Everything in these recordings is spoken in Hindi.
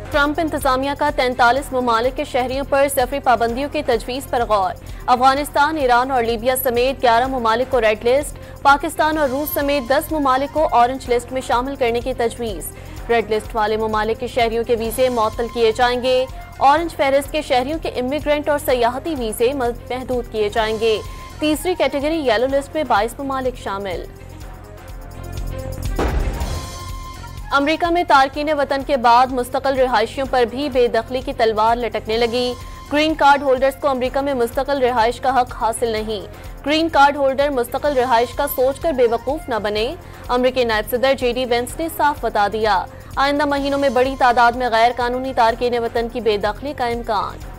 ट्रंप इंतजामिया का 43 ममालिक के शहरियों पर सफरी पाबंदियों की तजवीज़ पर गौर। अफगानिस्तान, ईरान और लीबिया समेत 11 ममालिक को रेड लिस्ट, पाकिस्तान और रूस समेत 10 ममालिक को ऑरेंज लिस्ट में शामिल करने की तजवीज़। रेड लिस्ट वाले ममालिक के शहरियों के वीज़े मुअत्तल किए जाएंगे। ऑरेंज फहरिस्त के शहरियों के इमिग्रेंट और सयाहती वीज़े महदूद किए जाएंगे। तीसरी कैटेगरी येलो लिस्ट में 22 ममालिक शामिल। अमरीका में तारकीन वतन के बाद मुस्तकिल रिहायशियों पर भी बेदखली की तलवार लटकने लगी। ग्रीन कार्ड होल्डर्स को अमरीका में मुस्तकिल रिहाइश का हक हासिल नहीं। ग्रीन कार्ड होल्डर मुस्तकिल रिहाइश का सोचकर बेवकूफ न बने। अमरीकी नायब सदर जेडी वेंस ने साफ बता दिया, आइंदा महीनों में बड़ी तादाद में गैर कानूनी तारकीन वतन की बेदखली का इम्कान।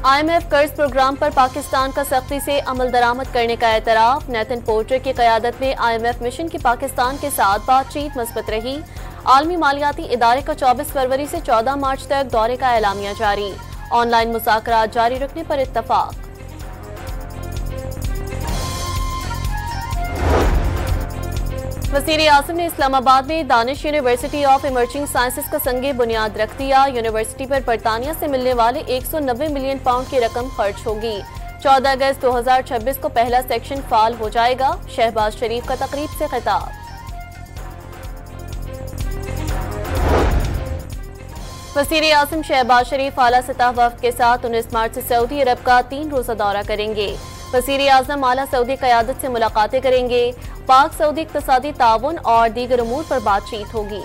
IMF कर्ज प्रोग्राम पर पाकिस्तान का सख्ती से अमल दरामद करने का एतराफ। नेथन पोर्टर की क़यादत में IMF मिशन की पाकिस्तान के साथ बातचीत मस्बत रही। आलमी मालियाती इदारे का 24 फरवरी से 14 मार्च तक दौरे का एलामिया जारी। ऑनलाइन मुज़ाकरात जारी रखने पर इत्तफाक। वज़ीर आज़म ने इस्लामाबाद में Danish university of emerging sciences का संगे बुनियाद रख दिया। यूनिवर्सिटी पर बरतानिया से मिलने वाले 190 मिलियन पाउंड की रकम खर्च होगी। 14 अगस्त 2026 को पहला सेक्शन फाल हो जाएगा। शहबाज शरीफ का तकरीब से खिताब। वज़ीर आज़म शहबाज शरीफ आला सतह वफ़द के साथ 19 मार्च से सऊदी अरब का 3 रोज़ा दौरा करेंगे। वज़ीर आज़म आला सऊदी क़यादत से मुलाकातें करेंगे। पाक सऊदी इक़्तिसादी ताउन और दीगर उमूर पर बातचीत होगी।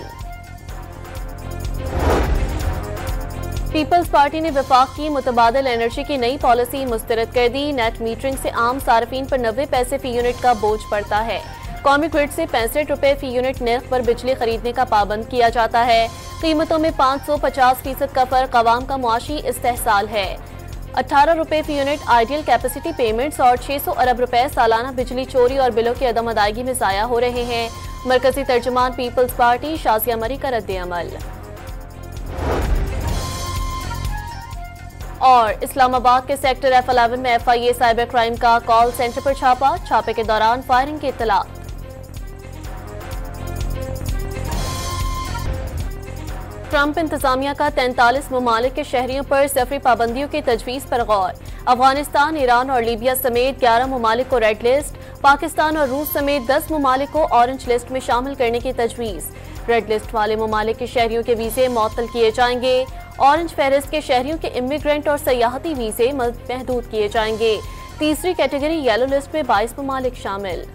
पीपल्स पार्टी ने वफाक की मुतबादिल एनर्जी की नई पॉलिसी मुस्तरद कर दी। नेट मीटरिंग से आम सार्फिन पर 90 पैसे फी यूनिट का बोझ पड़ता है। कौमी ग्रिड से 65 रुपए फी यूनिट नर्ख पर बिजली खरीदने का पाबंद किया जाता है। कीमतों में 550% का फर्क अवाम का मुआशी इस्तेहसाल है। 18 रुपए फी यूनिट आइडियल कैपेसिटी पेमेंट्स और 600 अरब रुपए सालाना बिजली चोरी और बिलों की अदम अदायगी में ज़ाया हो रहे हैं। मरकजी तर्जुमान पीपल्स पार्टी शाज़िया मरी का रद्द-ए-अमल। और इस्लामाबाद के सेक्टर F11 में FIA साइबर क्राइम का कॉल सेंटर पर छापा। छापे के दौरान फायरिंग की इत्तला। ट्रंप इंतजामिया का 43 ममालिक के शहरियों पर सफरी पाबंदियों की तजवीज़ पर गौर। अफगानिस्तान, ईरान और लीबिया समेत 11 ममालिक को रेड लिस्ट, पाकिस्तान और रूस समेत 10 ममालिक को ऑरेंज लिस्ट में शामिल करने की तजवीज़। रेड लिस्ट वाले ममालिक के शहरियों के वीज़े मुअत्तल किए जाएंगे। ऑरेंज फहरिस्त के शहरियों के इमिग्रेंट और सयाहती वीज़े महदूद किए जाएंगे। तीसरी कैटेगरी येलो लिस्ट में 22 ममालिक शामिल।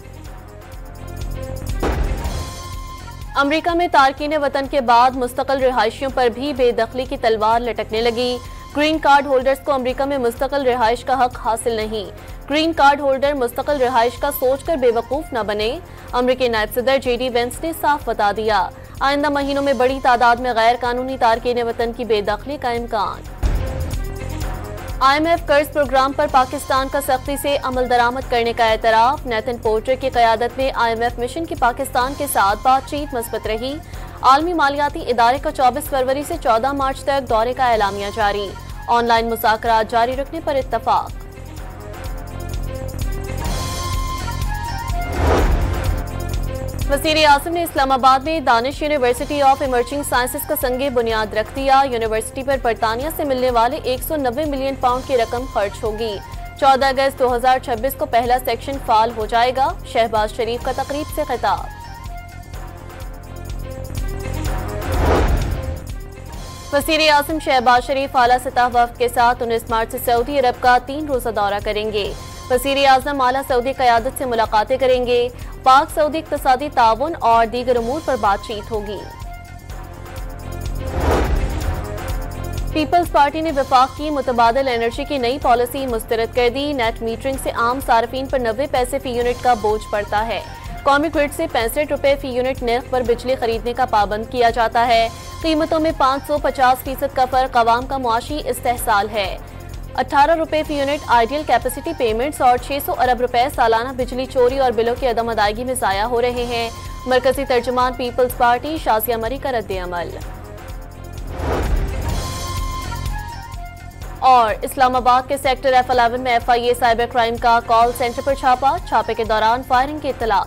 अमरीका में तारकीन वतन के बाद मुस्तकिल रिहायशियों पर भी बेदखली की तलवार लटकने लगी। ग्रीन कार्ड होल्डर्स को अमरीका में मुस्तकिल रिहाइश का हक हासिल नहीं। ग्रीन कार्ड होल्डर मुस्तकिल रिहाइश का सोचकर बेवकूफ न बने। अमरीकी नायब सदर जेडी वेंस ने साफ बता दिया, आइंदा महीनों में बड़ी तादाद में गैर कानूनी तारकीन वतन की बेदखली का इम्कान। IMF कर्ज प्रोग्राम पर पाकिस्तान का सख्ती से अमल दरामद करने का एतराफ। नेथन पोर्टर की क़यादत में IMF मिशन की पाकिस्तान के साथ बातचीत मस्बत रही। आलमी मालियाती इदारे का 24 फरवरी से 14 मार्च तक दौरे का एलामिया जारी। ऑनलाइन मुज़ाकरात जारी रखने पर इत्तफाक। वज़ीर आज़म ने इस्लामाबाद में Danish university of emerging sciences का संगे बुनियाद रख दिया। यूनिवर्सिटी पर बरतानिया से मिलने वाले 190 मिलियन पाउंड की रकम खर्च होगी। 14 अगस्त 2026 को पहला सेक्शन फाल हो जाएगा। शहबाज शरीफ का तकरीब से खिताब। वज़ीर आज़म शहबाज शरीफ आला सतह वफ़द के साथ 19 मार्च से सऊदी अरब का 3 रोज़ा दौरा करेंगे। वज़ीर आज़म आला सऊदी क़यादत से मुलाकातें करेंगे। पाक सऊदी इक़्तिसादी ताउन और दीगर उमूर पर बातचीत होगी। पीपल्स पार्टी ने वफाक की मुतबादिल एनर्जी की नई पॉलिसी मुस्तरद कर दी। नेट मीटरिंग से आम सार्फिन पर 90 पैसे फी यूनिट का बोझ पड़ता है। कौमी ग्रिड से 65 रुपए फी यूनिट नर्ख पर बिजली खरीदने का पाबंद किया जाता है। कीमतों में 550% का फर्क अवाम का मुआशी इस्तेहसाल है। 18 रुपए फी यूनिट आइडियल कैपेसिटी पेमेंट्स और 600 अरब रुपए सालाना बिजली चोरी और बिलों की अदम अदायगी में ज़ाया हो रहे हैं। मरकजी तर्जुमान पीपल्स पार्टी शाज़िया मरी का रद्द-ए-अमल। और इस्लामाबाद के सेक्टर F11 में FIA साइबर क्राइम का कॉल सेंटर पर छापा। छापे के दौरान फायरिंग की इत्तला।